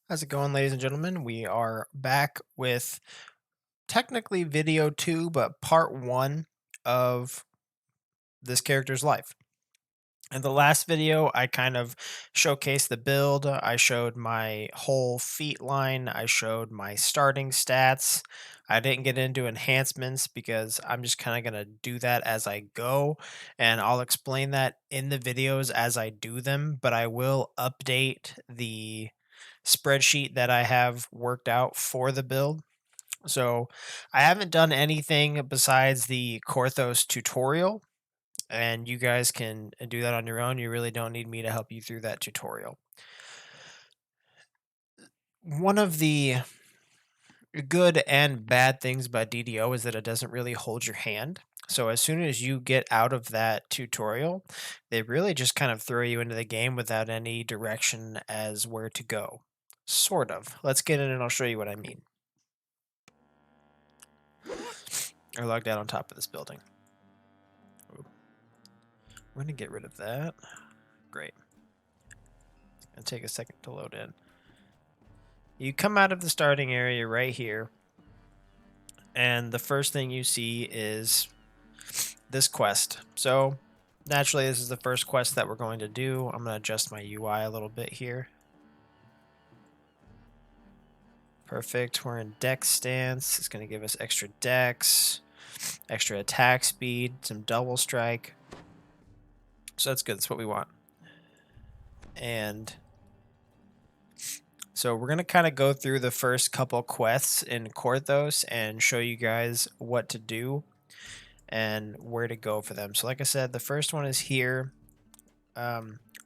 How's it going, ladies and gentlemen? We are back with technically video two, but part one of this character's life. In the last video, I kind of showcased the build. I showed my whole feat line. I showed my starting stats. I didn't get into enhancements because I'm just kind of going to do that as I go. And I'll explain that in the videos as I do them. But I will update the spreadsheet that I have worked out for the build. So I haven't done anything besides the Korthos tutorial, and you guys can do that on your own. You really don't need me to help you through that tutorial. One of the good and bad things about DDO is that it doesn't really hold your hand. So as soon as you get out of that tutorial, they really just kind of throw you into the game without any direction as where to go. Sort of. Let's get in and I'll show you what I mean. Or logged out on top of this building. Ooh. We're going to get rid of that. Great. It's going to take a second to load in. You come out of the starting area right here, and the first thing you see is this quest. So naturally, this is the first quest that we're going to do. I'm going to adjust my UI a little bit here. Perfect. We're in dex stance. It's going to give us extra dex, extra attack speed, some double strike. So that's good. That's what we want. And so we're going to kind of go through the first couple quests in Korthos and show you guys what to do and where to go for them. So like I said, the first one is here. I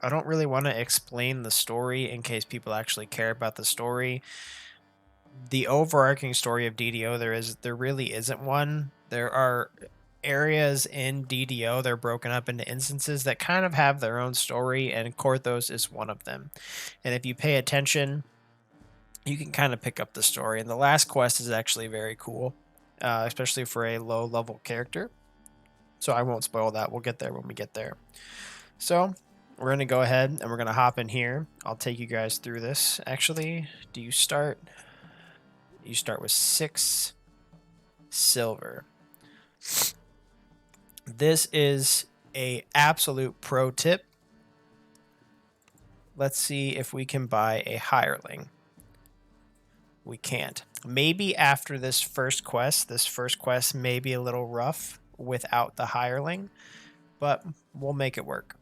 don't really want to explain the story in case people actually care about the story. The overarching story of DDO, there really isn't one. There are areas in DDO, they're broken up into instances that kind of have their own story, and Korthos is one of them. And if you pay attention, you can kind of pick up the story. And the last quest is actually very cool, especially for a low level character. So I won't spoil that. We'll get there when we get there. So we're going to go ahead and we're going to hop in here. I'll take you guys through this. Actually, do you start? You start with 6 silver. This is a absolute pro tip. Let's see if we can buy a hireling. We can't. Maybe after this first quest may be a little rough without the hireling, but we'll make it work.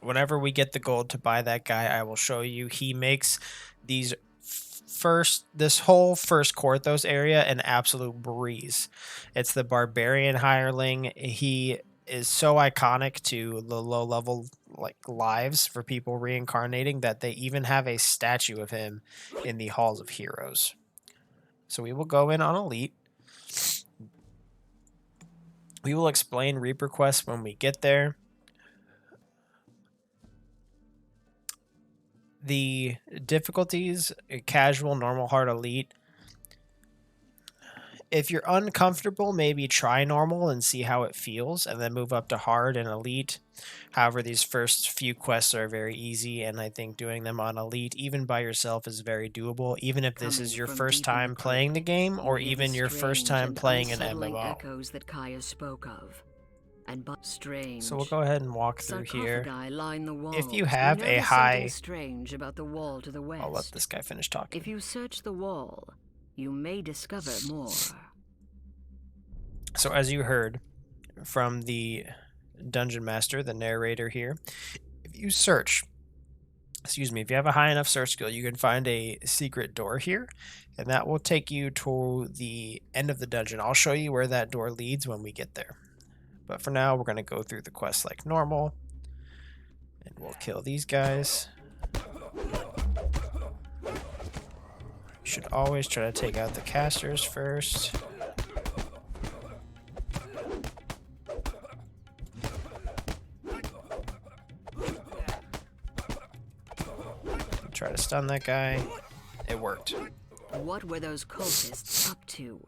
Whenever we get the gold to buy that guy, I will show you. He makes these this whole first Korthos area an absolute breeze. It's the barbarian hireling. He is so iconic to the low level lives for people reincarnating that they even have a statue of him in the halls of heroes. So we will go in on elite. We will explain Reaper quests when we get there. The difficulties, casual, normal, hard, elite. If you're uncomfortable, maybe try normal and see how it feels, and then move up to hard and elite. However, these first few quests are very easy, and I think doing them on elite, even by yourself, is very doable, even if this is your first time playing the game, or even your first time playing an MMO. Echoes that Kaya spoke of. And but strange. So we'll go ahead and walk through here. Line the walls. If you have a high... strange about the wall to the west. I'll let this guy finish talking. If you search the wall, you may discover more. So as you heard from the dungeon master, the narrator here, if you search, if you have a high enough search skill, you can find a secret door here, and that will take you to the end of the dungeon. I'll show you where that door leads when we get there. But for now, we're going to go through the quest like normal, and we'll kill these guys. You should always try to take out the casters first. Try to stun that guy. It worked. What were those cultists up to?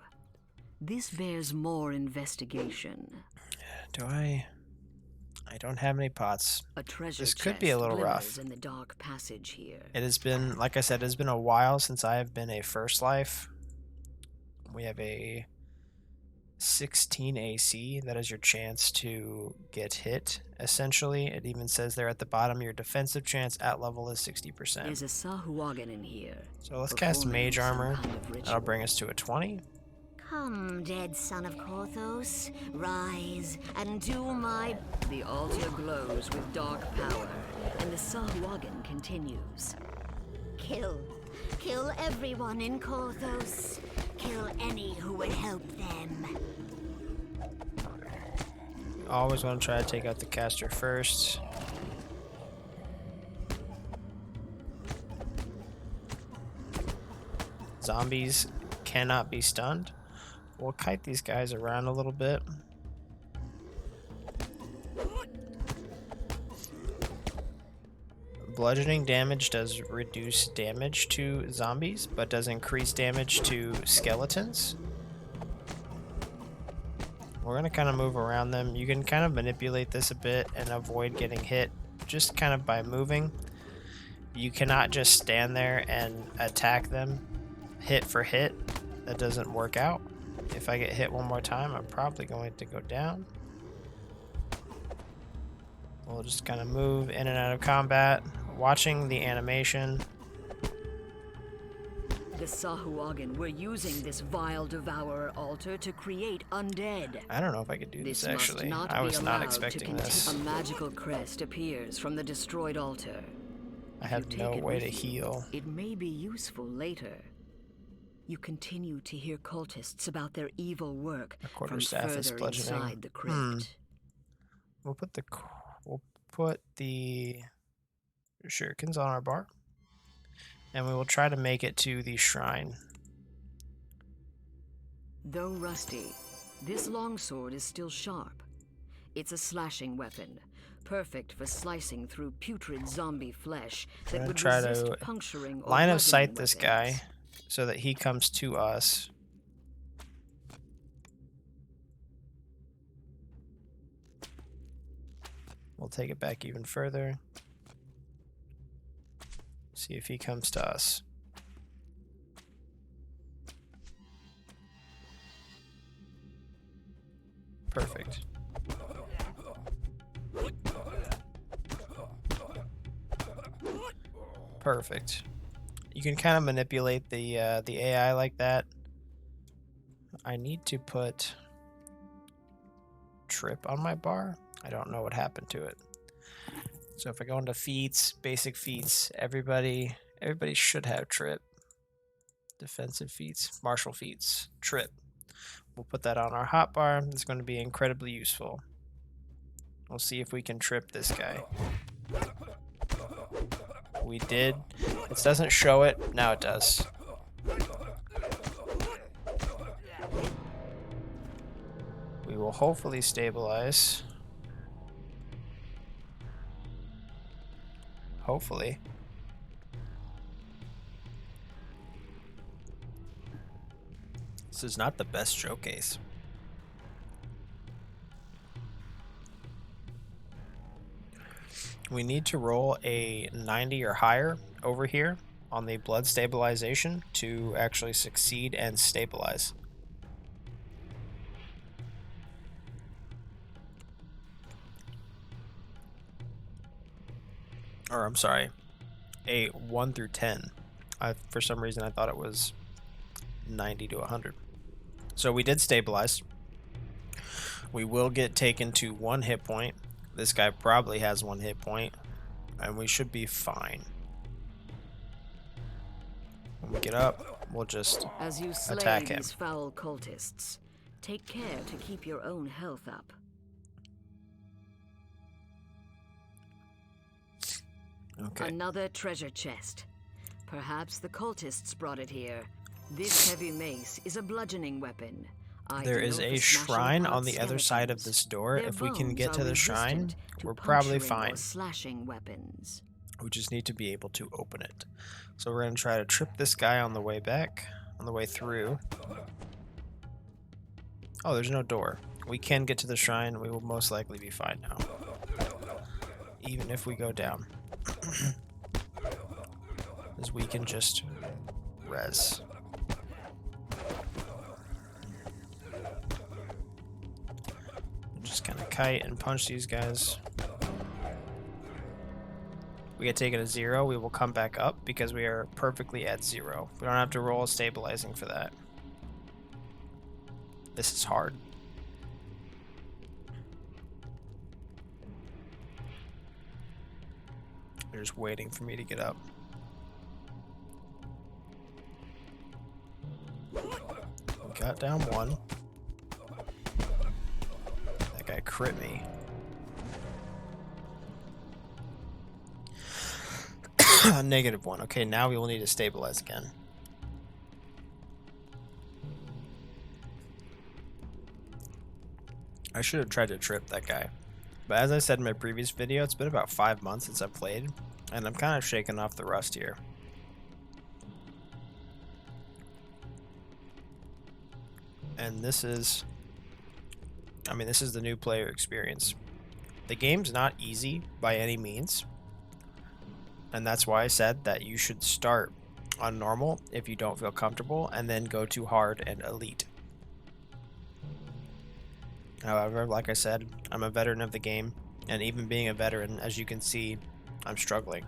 This bears more investigation. Do I I don't have any pots. A treasure This could chest be a little glimmers rough. in the dark passage here. It has been, like I said, it has been a while since I have been a first life. We have a 16 AC. That is your chance to get hit, essentially. It even says there at the bottom, your defensive chance at level is 60%. There's a Sahuagin in here. So let's cast Mage Armor. That'll bring us to a 20. Come, dead son of Korthos, rise and do my... The altar glows with dark power, and the Sahuagin continues. Kill. Kill everyone in Korthos. Kill any who would help them. Always want to try to take out the caster first. Zombies cannot be stunned. We'll kite these guys around a little bit. Bludgeoning damage does reduce damage to zombies, but does increase damage to skeletons. We're going to kind of move around them. You can kind of manipulate this a bit and avoid getting hit just kind of by moving. You cannot just stand there and attack them hit for hit. That doesn't work out. If I get hit one more time, I'm probably going to go down. We'll just kind of move in and out of combat, watching the animation. The Sahuagin were using this vile devourer altar to create undead. I don't know if I could do this actually. I was not expecting this. A magical crest appears from the destroyed altar. I have no way to heal. It may be useful later. You continue to hear cultists about their evil work A quarter from staff is further bludgeoning. inside the crypt. We'll put the shurikens on our bar, and we will try to make it to the shrine. Though rusty, this longsword is still sharp. It's a slashing weapon, perfect for slicing through putrid zombie flesh that would try resist to puncturing or line of bludgeoning sight this weapons. guy so that he comes to us. We'll take it back even further. See if he comes to us. Perfect. Perfect. You can kind of manipulate the AI like that. I need to put trip on my bar. I don't know what happened to it. So if I go into feats, basic feats, everybody should have trip. Defensive feats, martial feats, trip. We'll put that on our hotbar. It's going to be incredibly useful. We'll see if we can trip this guy. We did. It doesn't show it. Now it does. We will hopefully stabilize. Hopefully. This is not the best showcase. We need to roll a 90 or higher over here on the blood stabilization to actually succeed and stabilize. Or I'm sorry, a 1 through 10. For some reason I thought it was 90 to 100. So we did stabilize. We will get taken to 1 hit point. This guy probably has 1 hit point, and we should be fine. When we get up, we'll just As you slay attack him. these foul cultists, take care to keep your own health up. Okay. Another treasure chest. Perhaps the cultists brought it here. This heavy mace is a bludgeoning weapon. There is ideal a for smashing shrine apart on the other side of skeletons. this door. Their If we can bones get to are the shrine, resistant to we're probably puncturing or fine. slashing weapons. We just need to be able to open it. So we're going to try to trip this guy on the way back, on the way through. Oh, there's no door. We can get to the shrine. We will most likely be fine now. even if we go down. Because we can just res. Just kind of kite and punch these guys. We get taken to 0, we will come back up because we are perfectly at 0. We don't have to roll stabilizing for that. This is hard. They're just waiting for me to get up. We got down 1. That guy crit me. -1. Okay, now we will need to stabilize again. I should have tried to trip that guy. But as I said in my previous video, it's been about 5 months since I've played, and I'm kind of shaking off the rust here. And this is, I mean, this is the new player experience. The game's not easy by any means. And that's why I said that you should start on normal if you don't feel comfortable, and then go to hard and elite. However, like I said, I'm a veteran of the game, and even being a veteran, as you can see, I'm struggling.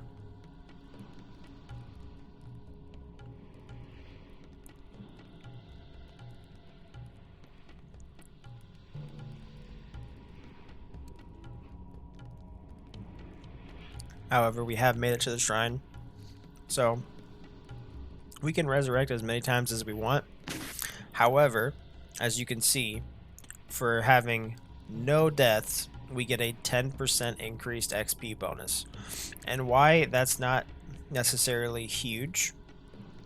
However, we have made it to the shrine, so we can resurrect as many times as we want. However, as you can see, for having no deaths, we get a 10% increased XP bonus. And why that's not necessarily huge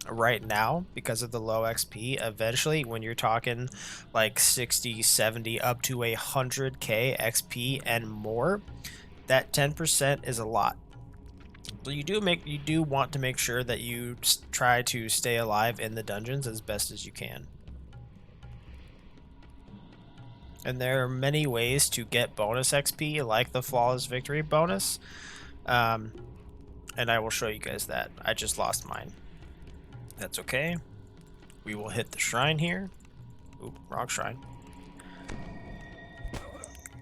right now, because of the low XP, eventually when you're talking like 60, 70, up to 100k XP and more, that 10% is a lot. So you do want to make sure that you try to stay alive in the dungeons as best as you can. And there are many ways to get bonus XP, like the Flawless Victory bonus. And I will show you guys that. I just lost mine. That's okay. We will hit the shrine here. Oop, wrong shrine.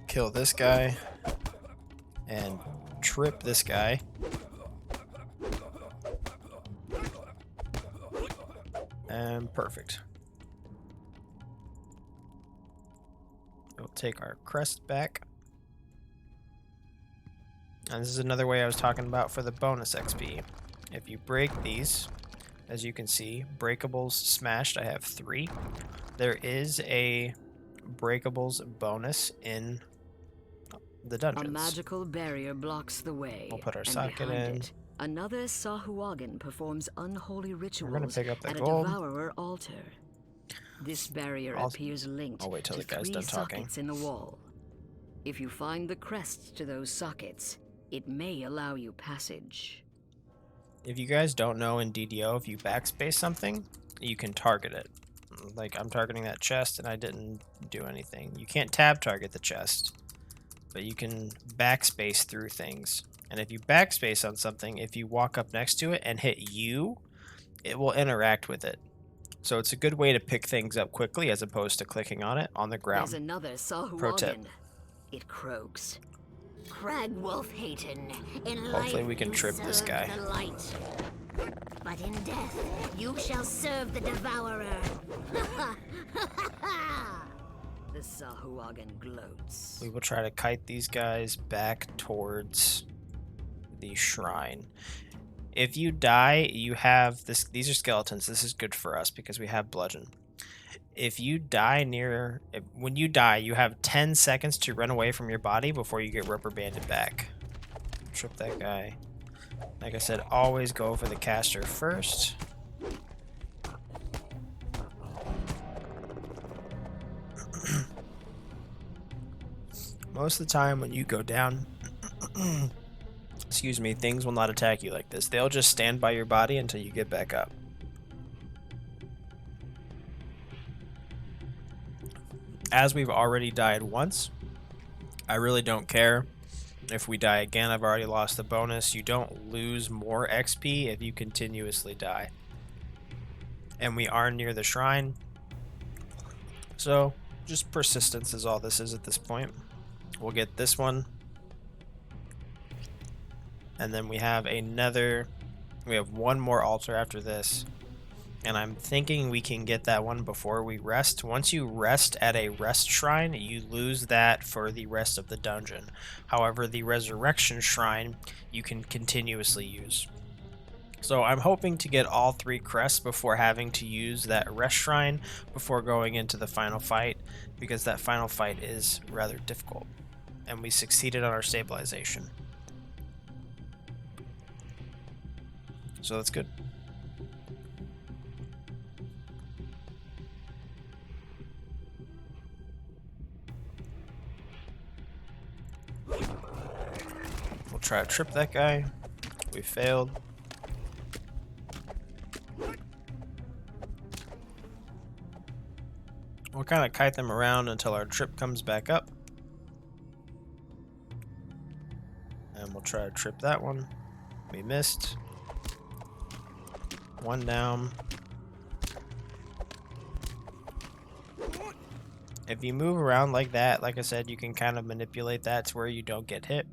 Kill this guy. And trip this guy. And perfect. We'll take our crest back. And this is another way I was talking about for the bonus XP. If you break these, as you can see, breakables smashed, I have 3. There is a breakables bonus in the dungeons. A magical barrier blocks the way. We'll put our and socket behind in. It, another Sahuagin performs unholy rituals We're gonna pick up the at gold. a devourer altar. This barrier appears linked I'll wait till to the guy's 3 done talking. sockets in the wall. If you find the crests to those sockets, it may allow you passage. If you guys don't know, in DDO, if you backspace something, you can target it. Like, I'm targeting that chest and I didn't do anything. You can't tab target the chest, but you can backspace through things. And if you backspace on something, if you walk up next to it and hit U, it will interact with it. So it's a good way to pick things up quickly as opposed to clicking on it on the ground. There's another Pro tip. Sahuagin. It croaks. Crag Wolf Hayton, in Hopefully life we can you trip this serve guy. the light. But in death, you shall serve the devourer. The Sahuagin gloats. We will try to kite these guys back towards the shrine. If you die, you have this. These are skeletons. This is good for us because we have bludgeon. If you die when you die, you have 10 seconds to run away from your body before you get rubber banded back. Trip that guy. Like I said, always go for the caster first. Most of the time when you go down, excuse me, things will not attack you like this. They'll just stand by your body until you get back up. As we've already died once, I really don't care If we die again, I've already lost the bonus. You don't lose more XP if you continuously die. And we are near the shrine. So, just persistence is all this is at this point. We'll get this one. And then we have one more altar after this. And I'm thinking we can get that one before we rest. Once you rest at a rest shrine, you lose that for the rest of the dungeon. However, the resurrection shrine, you can continuously use. So I'm hoping to get all 3 crests before having to use that rest shrine before going into the final fight, because that final fight is rather difficult. And we succeeded on our stabilization. So that's good. We'll try to trip that guy. We failed. We'll kind of kite them around until our trip comes back up. And we'll try to trip that one. We missed. One down. If you move around like that, like I said, you can kind of manipulate that to where you don't get hit.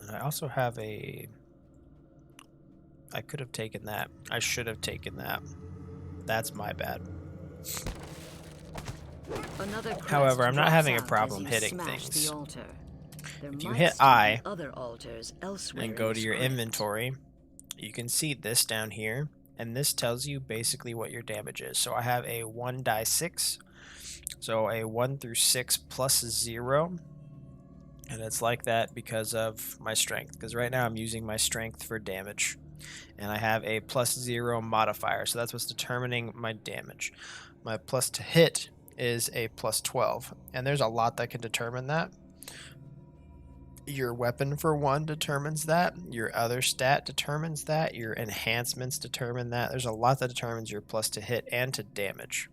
And I also have I could have taken that. I should have taken that. That's my bad. However, I'm not having a problem hitting things. If you hit I and go to your inventory, you can see this down here, and this tells you basically what your damage is. So I have a 1 die 6, so a 1 through 6 plus 0, and it's like that because of my strength, because right now I'm using my strength for damage, and I have a plus 0 modifier, so that's what's determining my damage. My plus to hit is a plus 12, and there's a lot that can determine that. Your weapon for one determines that, your other stat determines that, your enhancements determine that. There's a lot that determines your plus to hit and to damage.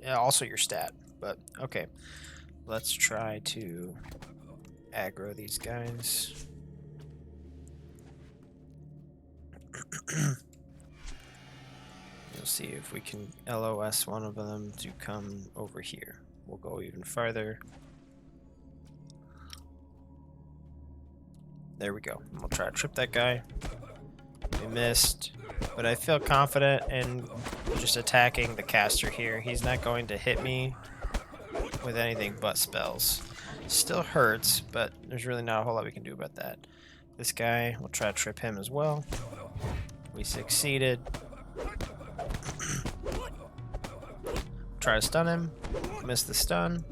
Yeah, also your stat, but okay. Let's try to aggro these guys. We'll see if we can LOS one of them to come over here. We'll go even farther. There we go. We'll try to trip that guy. We missed, but I feel confident in just attacking the caster here. He's not going to hit me with anything but spells. Still hurts, but there's really not a whole lot we can do about that. This guy, we'll try to trip him as well. We succeeded. Try to stun him. Miss the stun.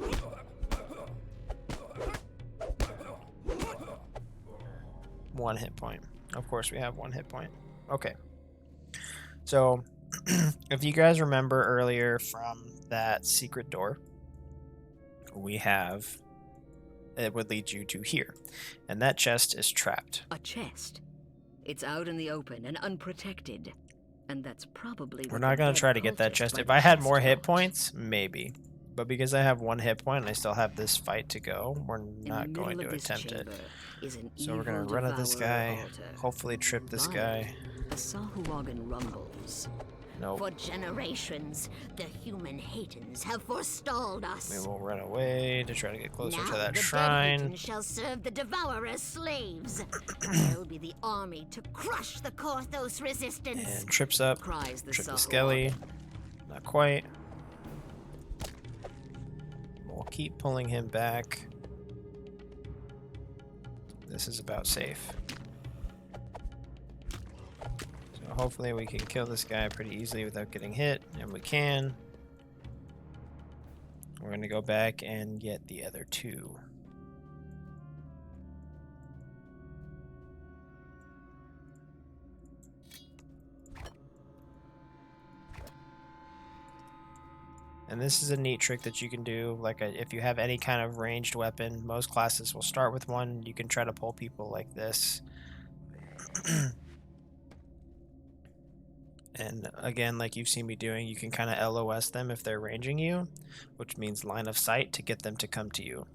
One hit point. Of course we have 1 hit point. Okay. So, if you guys remember earlier from that secret door, it would lead you to here. And that chest is trapped. A chest? It's out in the open and unprotected. And that's probably... We're not going to try to get that chest. If I had more hit points, maybe. But because I have 1 hit point and I still have this fight to go, we're not going to attempt it. So we're going to run at this guy, hopefully trip this guy. A Sahuagin rumbles. Nope. For generations, the human Haytons have forestalled us. We will run away to try to get closer now to that the shrine. dead Haytons shall serve the Devourer's slaves. They'll be the army to crush the Korthos resistance. And trips up. Cries the Trip the Sahuagin. skelly. Not quite. We'll keep pulling him back. This is about safe. So hopefully we can kill this guy pretty easily without getting hit, and we can. We're going to go back and get the other 2. And this is a neat trick that you can do. If you have any kind of ranged weapon, most classes will start with one. You can try to pull people like this. And again, like you've seen me doing, you can kind of LOS them if they're ranging you, which means line of sight to get them to come to you.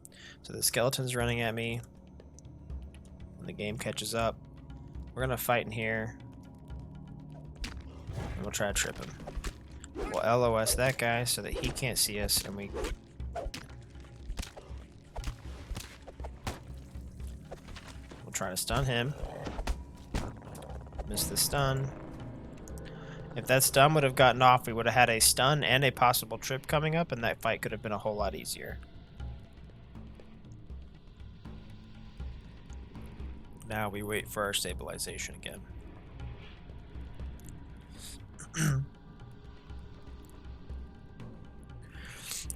So the skeleton's running at me. When the game catches up, we're going to fight in here. And we'll try to trip him. We'll LOS that guy so that he can't see us, and we'll try to stun him. Miss the stun. If that stun would have gotten off, we would have had a stun and a possible trip coming up, and that fight could have been a whole lot easier. Now we wait for our stabilization again.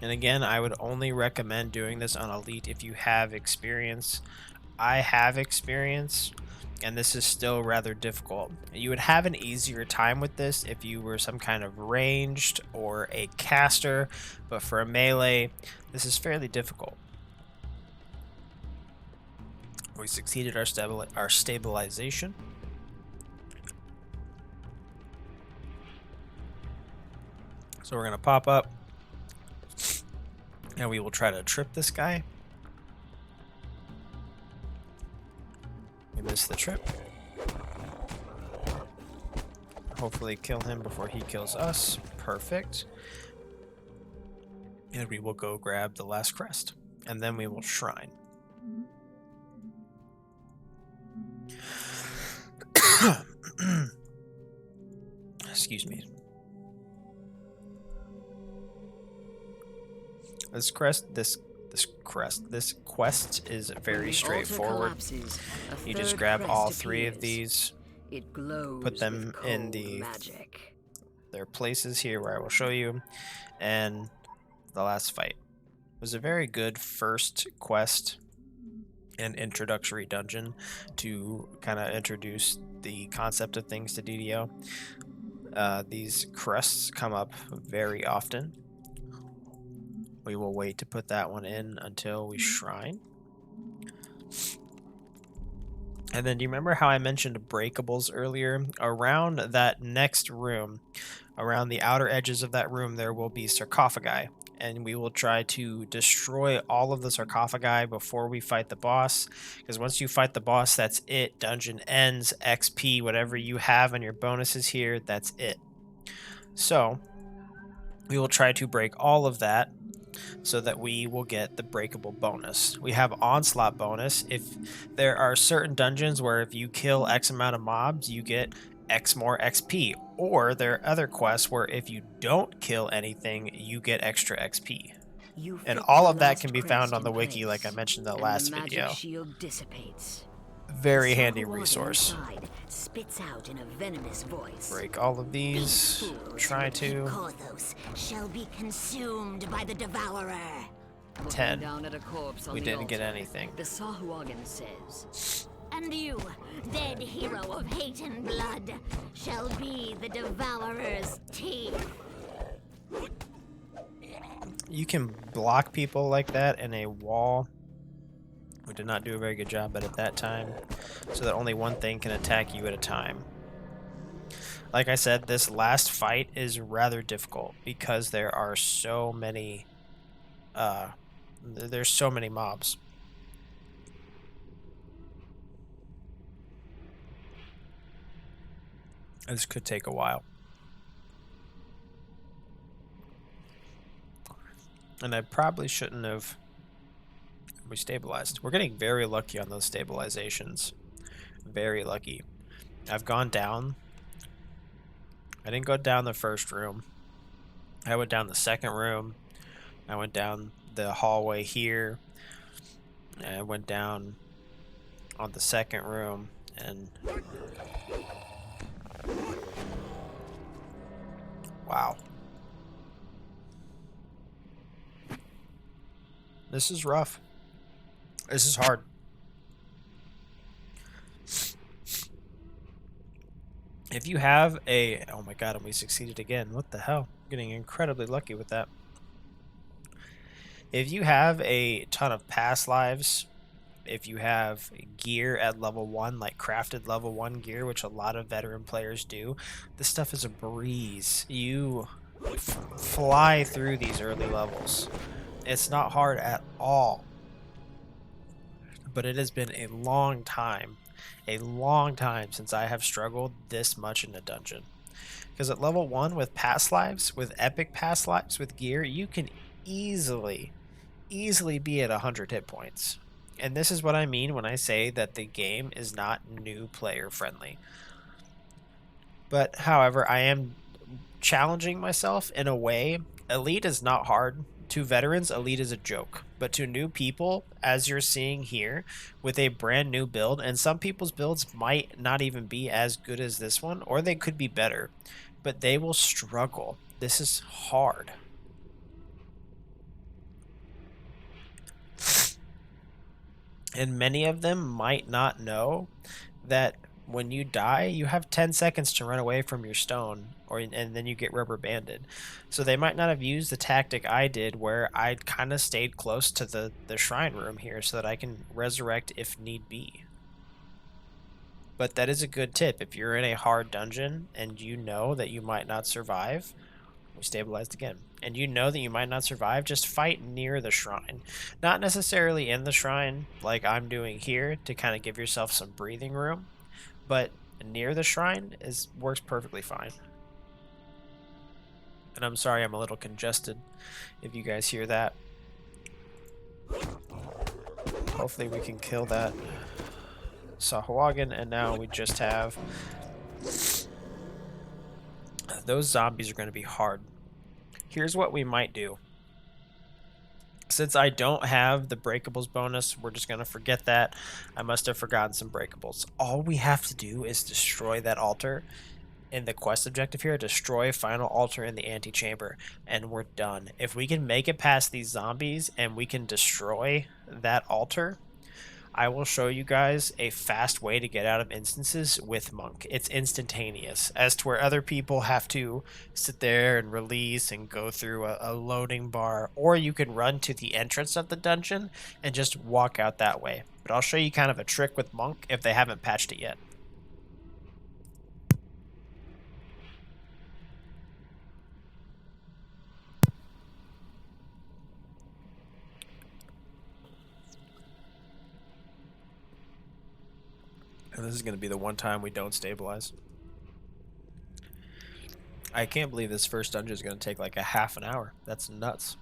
And again, I would only recommend doing this on Elite if you have experience. I have experience, and this is still rather difficult. You would have an easier time with this if you were some kind of ranged or a caster, but for a melee, this is fairly difficult. We succeeded our stabilization. So we're going to pop up, and we will try to trip this guy. We missed the trip. Hopefully kill him before he kills us. Perfect. And we will go grab the last crest. And then we will shrine. Excuse me. This quest is very straightforward. You just grab all three of these, put them in their places here where I will show you, and the last fight was a very good first quest and introductory dungeon to kind of introduce the concept of things to DDO. These crests come up very often. We will wait to put that one in until we shrine. And then do you remember how I mentioned breakables earlier? Around that next room, around the outer edges of that room, there will be sarcophagi. And we will try to destroy all of the sarcophagi before we fight the boss. Because once you fight the boss, that's it. Dungeon ends, XP, whatever you have on your bonuses here, that's it. So, we will try to break all of that, so that we will get the breakable bonus. We have onslaught bonus. If there are certain dungeons where if you kill X amount of mobs, you get X more XP. Or there are other quests where if you don't kill anything, you get extra XP. And all of that can be found on the wiki, like I mentioned in the last video. Shield dissipates. Very handy resource. Spits out in a venomous voice. Break all of these. Try to. Korthos shall be consumed by the devourer. 10. Down at a corpse on We the didn't get altar, anything. The Sahuagin says, And you, dead hero of hate and blood, shall be the devourer's teeth. You can block people like that in a wall. We did not do a very good job at that time, so that only one thing can attack you at a time. Like I said, this last fight is rather difficult because there are so many there's so many mobs. This could take a while. And I probably shouldn't have. We stabilized. We're getting very lucky on those stabilizations. Very lucky. I've gone down. I didn't go down the first room. I went down the second room. I went down the hallway here. I went down on the second room. And wow. This is rough. This is hard. If you have a... Oh my god, and we succeeded again. What the hell? I'm getting incredibly lucky with that. If you have a ton of past lives, if you have gear at level 1, like crafted level 1 gear, which a lot of veteran players do, this stuff is a breeze. You fly through these early levels. It's not hard at all. But it has been a long time since I have struggled this much in a dungeon. Because at level 1 with past lives, with epic past lives, with gear, you can easily be at 100 hit points. And this is what I mean when I say that the game is not new player friendly. But however, I am challenging myself in a way. Elite is not hard. To veterans, Elite is a joke. But to new people, as you're seeing here, with a brand new build, and some people's builds might not even be as good as this one, or they could be better, but they will struggle. This is hard. And many of them might not know that when you die, you have 10 seconds to run away from your stone, and then you get rubber banded. So they might not have used the tactic I did, where I kind of stayed close to the shrine room here so that I can resurrect if need be. But that is a good tip. If you're in a hard dungeon and you know that you might not survive, we stabilized again. And you know that you might not survive, just fight near the shrine. Not necessarily in the shrine like I'm doing here to kind of give yourself some breathing room, but near the shrine works perfectly fine. And I'm sorry I'm a little congested if you guys hear that. Hopefully we can kill that Sahuagin, and now we just have... Those zombies are going to be hard. Here's what we might do. Since I don't have the breakables bonus, we're just going to forget that. I must have forgotten some breakables. All we have to do is destroy that altar in the quest objective here. Destroy final altar in the antechamber, and we're done. If we can make it past these zombies and we can destroy that altar, I will show you guys a fast way to get out of instances with Monk. It's instantaneous, as to where other people have to sit there and release and go through a loading bar, or you can run to the entrance of the dungeon and just walk out that way. But I'll show you kind of a trick with Monk if they haven't patched it yet. And this is going to be the one time we don't stabilize. I can't believe this first dungeon is going to take like a half an hour. That's nuts.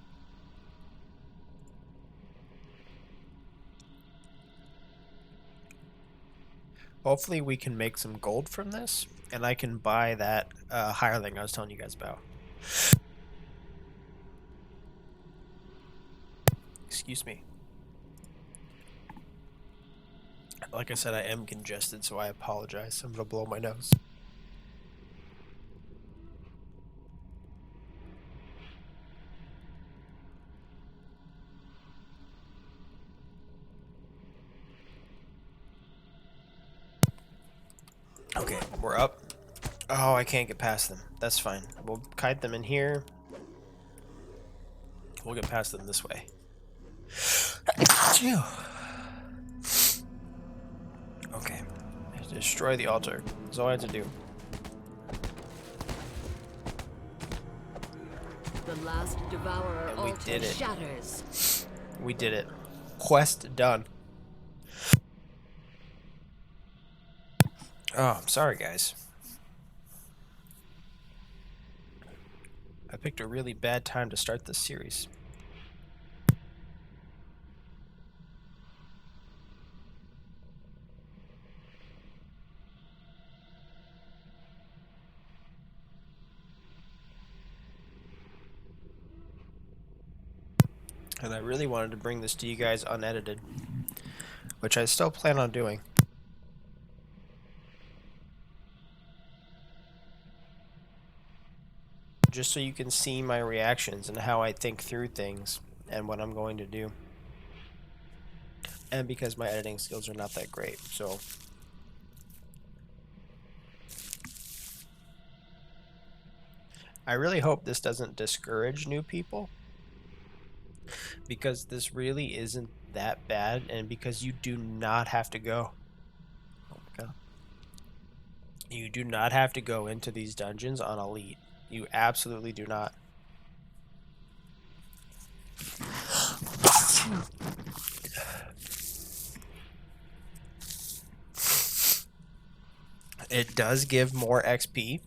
Hopefully we can make some gold from this, and I can buy that hireling I was telling you guys about. Excuse me. Like I said, I am congested, so I apologize. I'm going to blow my nose. Okay, we're up. Oh, I can't get past them. That's fine. We'll kite them in here. We'll get past them this way. Okay. Destroy the altar. That's all I have to do. The last devourer And we altar did it. shatters. We did it. Quest done. Oh, I'm sorry, guys. I picked a really bad time to start this series. And I really wanted to bring this to you guys unedited, which I still plan on doing. Just so you can see my reactions and how I think through things and what I'm going to do. And because my editing skills are not that great, so... I really hope this doesn't discourage new people, because this really isn't that bad, and because you do not have to go. Oh my god. You do not have to go into these dungeons on elite. You absolutely do not. It does give more XP.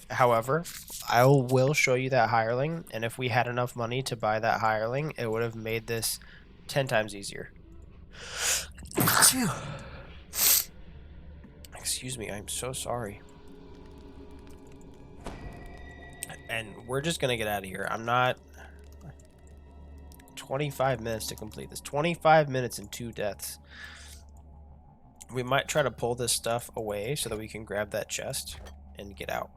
However, I will show you that hireling, and if we had enough money to buy that hireling, it would have made this 10 times easier. Excuse me, I'm so sorry. And we're just gonna get out of here. I'm not... 25 minutes to complete this. 25 minutes and 2 deaths. We might try to pull this stuff away so that we can grab that chest and get out.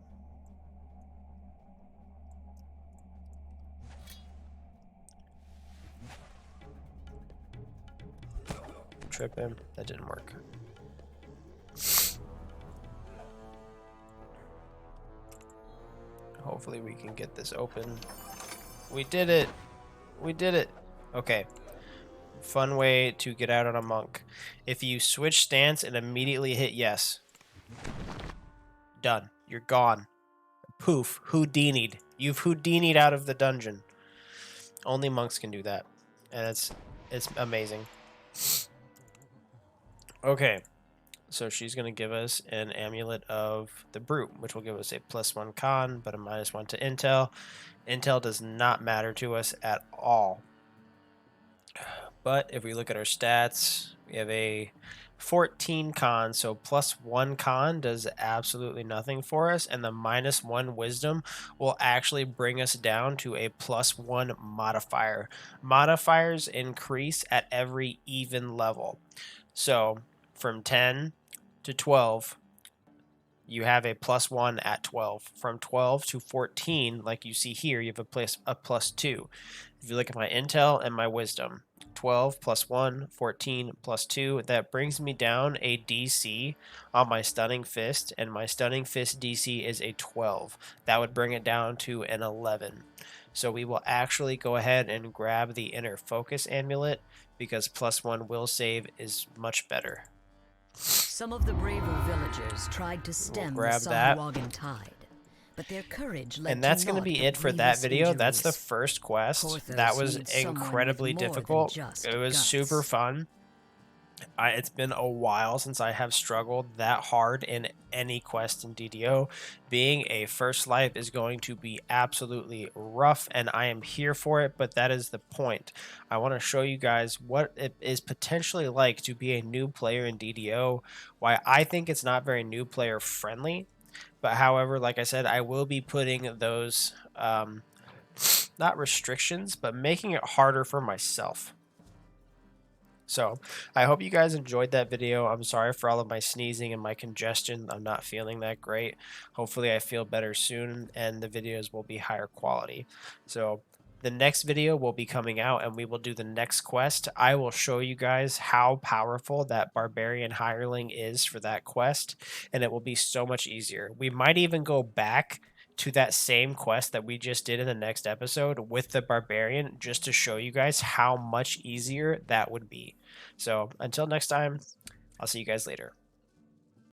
Trip him. That didn't work. Hopefully we can get this open. We did it! We did it! Okay. Fun way to get out on a monk. If you switch stance and immediately hit yes. Done. You're gone. Poof. Houdini'd. You've Houdini'd out of the dungeon. Only monks can do that. And it's amazing. Okay. So she's going to give us an amulet of the brute, which will give us a +1 con, but a -1 to intel. Intel does not matter to us at all. But if we look at our stats, we have a 14 con, so +1 con does absolutely nothing for us, and the -1 wisdom will actually bring us down to a +1 modifier. Modifiers increase at every even level. So from 10 to 12, you have a +1 at 12. From 12 to 14, like you see here, you have a +2. If you look at my intel and my wisdom, 12 +1, 14 +2, that brings me down a DC on my stunning fist, and my stunning fist DC is a 12. That would bring it down to an 11. So we will actually go ahead and grab the inner focus amulet, because +1 will save is much better. Some of the braver villagers tried to stem the grab that. Sahuagin tide, but their courage led And that's going to be it for that video. That's the first quest. Porthos That was needs someone with incredibly more than difficult. just It was guts. super fun. It's been a while since I have struggled that hard in any quest in DDO. Being a first life is going to be absolutely rough, and I am here for it, but that is the point. I want to show you guys what it is potentially like to be a new player in DDO, why I think it's not very new player friendly. But however, like I said, I will be putting those, not restrictions, but making it harder for myself. So I hope you guys enjoyed that video. I'm sorry for all of my sneezing and my congestion. I'm not feeling that great. Hopefully I feel better soon and the videos will be higher quality. So the next video will be coming out and we will do the next quest. I will show you guys how powerful that barbarian hireling is for that quest, and it will be so much easier. We might even go back to that same quest that we just did in the next episode with the barbarian, just to show you guys how much easier that would be. So until next time, I'll see you guys later.